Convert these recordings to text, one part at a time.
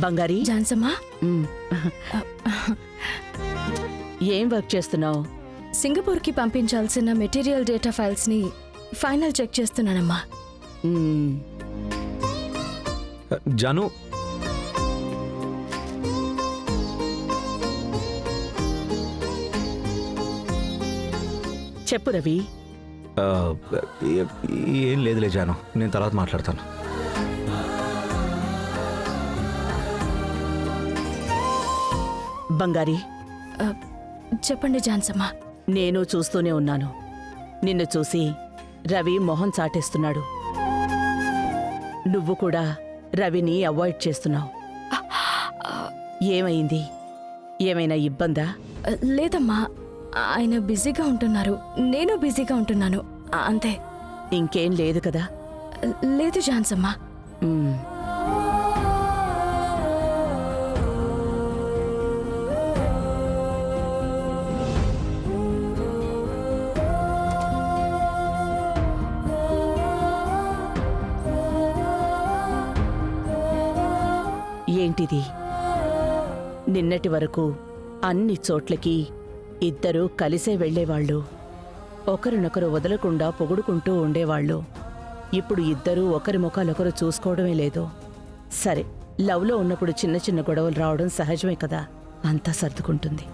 బంగారి జాన్సమ్మా, ఏం వర్క్ చేస్తున్నావు? సింగపూర్కి పంపించాల్సిన మెటీరియల్ డేటా ఫైల్స్ని ఫైనల్ చెక్ చేస్తున్నానమ్మా. జాను, చెప్పు రవి. ఏం లేదులే జాను, నేను తర్వాత మాట్లాడతాను. బంగారి, చెప్పండి జాన్సమ్మా. నేను చూస్తూనే ఉన్నాను. నిన్ను చూసి రవి మొహం చాటేస్తున్నాడు. నువ్వు కూడా రవిని అవాయిడ్ చేస్తున్నావు. ఏమైంది? ఏమైనా ఇబ్బందా? లేదమ్మా, ఆయన బిజీగా ఉంటున్నారు, నేను బిజీగా ఉంటున్నాను, అంతే. ఇంకేం లేదు కదా? లేదు జాన్సమ్మా. ఏంటిది? నిన్నటి వరకు అన్ని చోట్లకి ఇద్దరూ కలిసే వెళ్లేవాళ్ళు, ఒకరినొకరు వదలకుండా పొగుడుకుంటూ ఉండేవాళ్ళు. ఇప్పుడు ఇద్దరూ ఒకరి ముఖాలొకరు చూసుకోవడమే లేదు. సరే, లవ్లో ఉన్నప్పుడు చిన్న చిన్న గొడవలు రావడం సహజమే కదా, అంతా సర్దుకుంటుంది.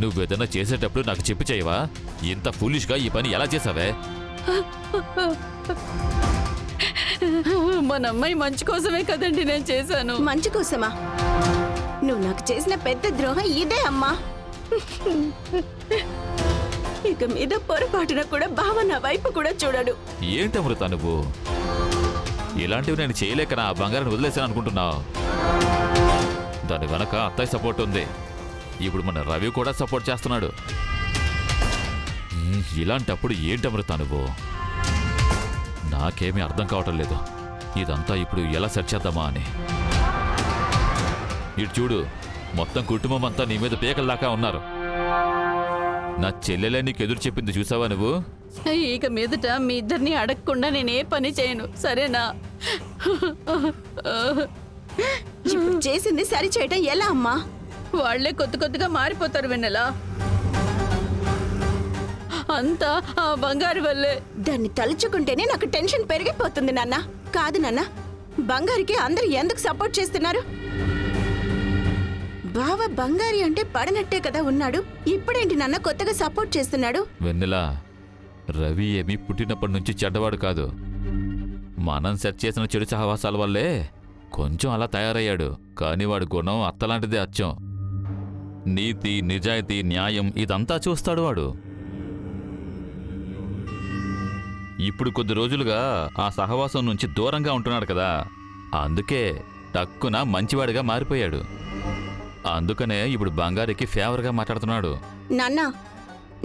నువ్వేదన్నా చేసేటప్పుడు నాకు చెప్పి చేయవా? ఇంత ఫూలిష్గా ఈ పని ఎలా చేసావే? మన అమ్మాయి మంచి కోసమే కదండి నేను చేశాను. మంచి కోసమా? నువ్వు నాకు చేసిన పెద్ద ద్రోహం ఇదే అమ్మా. ఇక మీద పొరపాటున కూడా బావ నా వైపు కూడా చూడడు. ఏంటి అమృత నువ్వు? ఇలాంటివి నేను చేయలేక నా బంగారాన్ని వదిలేసాను అనుకుంటున్నావు? దాని వెనక అత్తయ్య సపోర్ట్ ఉంది. ఇప్పుడు మన రవి కూడా సపోర్ట్ చేస్తున్నాడు. ఇలాంటప్పుడు ఏంటి అమృత నువ్వు? నాకేమీ అర్థం కావటం లేదు. ఇదంతా ఇప్పుడు ఎలా సెట్ చేద్దామా అని. ఇటు చూడు, మొత్తం కుటుంబం అంతా నీ మీద పేకల్లాగా ఉన్నారు. నా చెల్లెలే నీకు ఎదురు చెప్పింది చూసావా నువ్వు? ఇక మీదట మీ ఇద్దరిని అడగకుండా నేనే పని చేయను, సరేనా? ఇప్పుడు చేసింది సరి చేయటం ఎలా అమ్మా? వాళ్లే కొత్తగా మారిపోతారు వెన్నెలా. అంతా ఆ బంగారు వల్లే. దాన్ని తలుచుకుంటేనే నాకు టెన్షన్ పెరిగిపోతుంది నాన్న. కాదు నాన్న, బంగారికి అందరూ ఎందుకు సపోర్ట్ చేస్తున్నారు? బావ బంగారి అంటే పడనట్టే కదా ఉన్నాడు. ఇప్పుడేంటి నాన్న కొత్తగా సపోర్ట్ చేస్తున్నాడు? వెన్నెలా, రవి ఏమీ పుట్టినప్పటి నుంచి చెడ్డవాడు కాదు. మనం సెట్ చేసిన చెడు సహవాసాల వల్లే కొంచెం అలా తయారయ్యాడు. కానీ వాడి గుణం అత్తలాంటిదే అచ్చం. నీతి, నిజాయితీ, న్యాయం ఇదంతా చూస్తాడు వాడు. ఇప్పుడు కొద్ది రోజులుగా ఆ సహవాసం నుంచి దూరంగా ఉంటున్నాడు కదా, అందుకే టక్కున మంచివాడిగా మారిపోయాడు. అందుకనే ఇప్పుడు బంగారికి ఫేవర్గా మాట్లాడుతున్నాడు. నాన్న,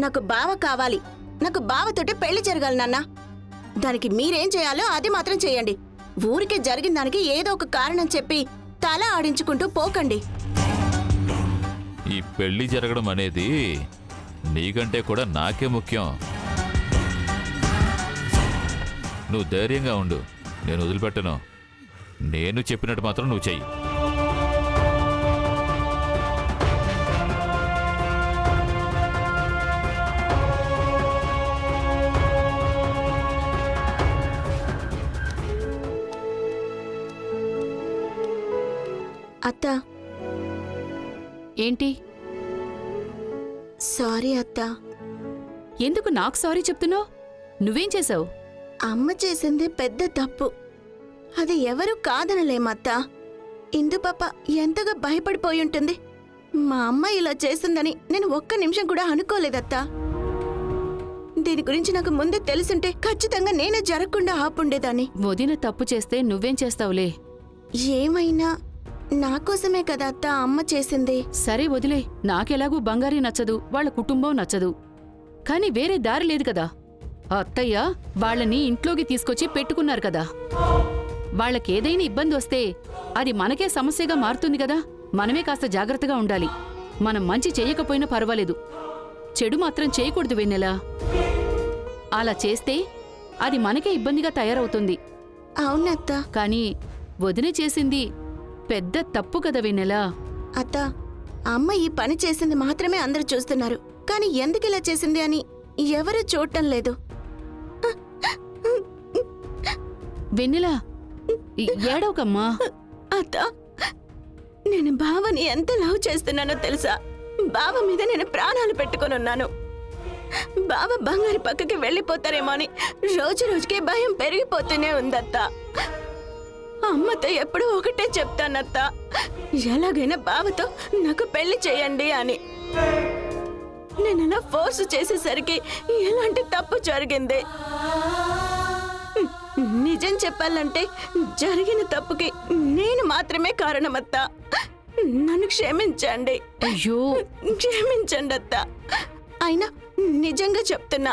నాకు బావ కావాలి. నాకు బావతోటే పెళ్లి జరగాలి నాన్న. దానికి మీరేం చేయాలో అది మాత్రం చేయండి. ఊరికే జరిగిన దానికి ఏదో ఒక కారణం చెప్పి తల ఆడించుకుంటూ పోకండి. ఈ పెళ్లి జరగడం అనేది నీకంటే కూడా నాకే ముఖ్యం. నువ్వు ధైర్యంగా ఉండు, నేను వదిలిపెట్టను. నేను చెప్పినట్టు మాత్రం నువ్వు చెయ్యి. అత్త. ఏంటి? సారీ అత్త. ఎందుకు నాకు సారీ చెప్తున్నావు? నువ్వేం చేశావు? అమ్మ చేసింది పెద్ద తప్పు. అది ఎవరూ కాదనలేమత్తా. ఇందు పాప ఎంతగా భయపడిపోయి ఉంటుంది. మా అమ్మ ఇలా చేసిందని నేను ఒక్క నిమిషం కూడా అనుకోలేదత్తా. దీని గురించి నాకు ముందే తెలుసుంటే ఖచ్చితంగా నేనే జరగకుండా ఆపుండేదాన్ని. వదిన తప్పు చేస్తే నువ్వేం చేస్తావులే. ఏమైనా నా కోసమే కదా అత్త అమ్మ చేసింది. సరే వదిలే. నాకెలాగూ బంగారీ నచ్చదు, వాళ్ళ కుటుంబం నచ్చదు. కాని వేరే దారి లేదు కదా. అత్తయ్య వాళ్ళని ఇంట్లోకి తీసుకొచ్చి పెట్టుకున్నారు కదా. వాళ్ళకేదైనా ఇబ్బంది వస్తే అది మనకే సమస్యగా మారుతుంది కదా. మనమే కాస్త జాగ్రత్తగా ఉండాలి. మనం మంచి చెయ్యకపోయినా పర్వాలేదు, చెడు మాత్రం చేయకూడదు వెన్నెలా. అలా చేస్తే అది మనకే ఇబ్బందిగా తయారవుతుంది. అవునత్త. కానీ వదిన చేసింది పెద్ద తప్పు కదా వెన్నెలా. అత్త, అమ్మ ఈ పని చేసింది మాత్రమే అందరూ చూస్తున్నారు, కానీ ఎందుకు ఇలా చేసింది అని ఎవరూ చూడటం లేదు. వెన్నెలా, ఏడవకమ్మా. అత్త, నేను బావని ఎంత లవ్ చేస్తున్నానో తెలుసా? బావ మీద నేను ప్రాణాలు పెట్టుకొని ఉన్నాను. బావ బంగారి పక్కకి వెళ్ళిపోతారేమో అని రోజు రోజుకి భయం పెరిగిపోతూనే ఉందత్త. అమ్మతో ఎప్పుడూ ఒకటే చెప్తానత్త, ఎలాగైనా బావతో నాకు పెళ్లి చేయండి అని. నేను అలా ఫోర్స్ చేసేసరికి ఎలాంటి తప్పు జరిగింది. నిజం చెప్పాలంటే జరిగిన తప్పుకి నేను మాత్రమే కారణమత్తా. నన్ను క్షమించండి. అయ్యో, క్షమించండి అత్త. అయినా నిజంగా చెప్తున్నా,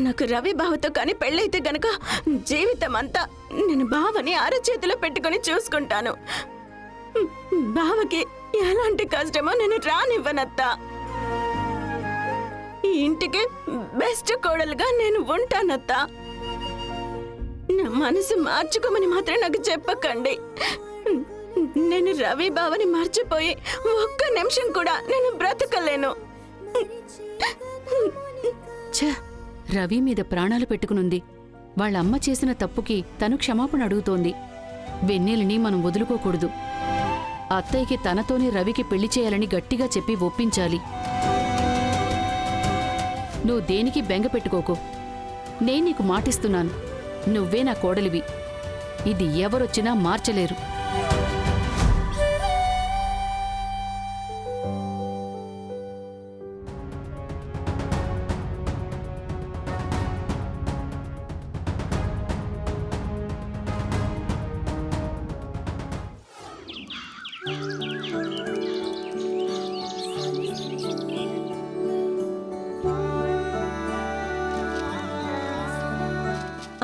నాకు రవి బావతో కానీ పెళ్ళైతే గనక జీవితం అంతా నేను బావని అరచేతిలో పెట్టుకుని చూసుకుంటాను. బావకి ఎలాంటి కష్టమో నేను రానివ్వనత్తా. ఈ ఇంటికి బెస్ట్ కోడలుగా నేను ఉంటానత్తా. నా మనసు మార్చుకోమని మాత్రం నాకు చెప్పకండి. నేను రవి బావని మర్చిపోయి ఒక్క నిమిషం కూడా నేను బ్రతకలేను. ఛ, రవి మీద ప్రాణాలు పెట్టుకునుంది. వాళ్ళమ్మ చేసిన తప్పుకి తను క్షమాపణ అడుగుతోంది. వెన్నెలని మనం వదులుకోకూడదు. అత్తయ్యకి తనతోనే రవికి పెళ్లి చేయాలని గట్టిగా చెప్పి ఒప్పించాలి. నువ్వు దేనికి బెంగ పెట్టుకోకు. నేను నీకు మాటిస్తున్నాను, నువ్వే నా కోడలివి. ఇది ఎవరొచ్చినా మార్చలేరు.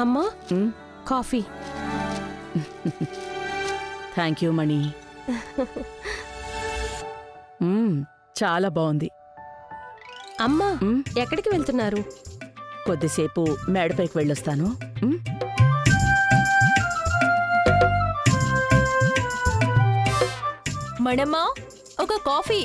అమ్మా, కాఫీ. థ్యాంక్ యూ మణి. చాలా బాగుంది. అమ్మా, మ్, ఎక్కడికి వెళ్తున్నారు? కొద్దిసేపు మేడపైకి వెళ్ళొస్తాను. మణమ్మా, ఒక కాఫీ.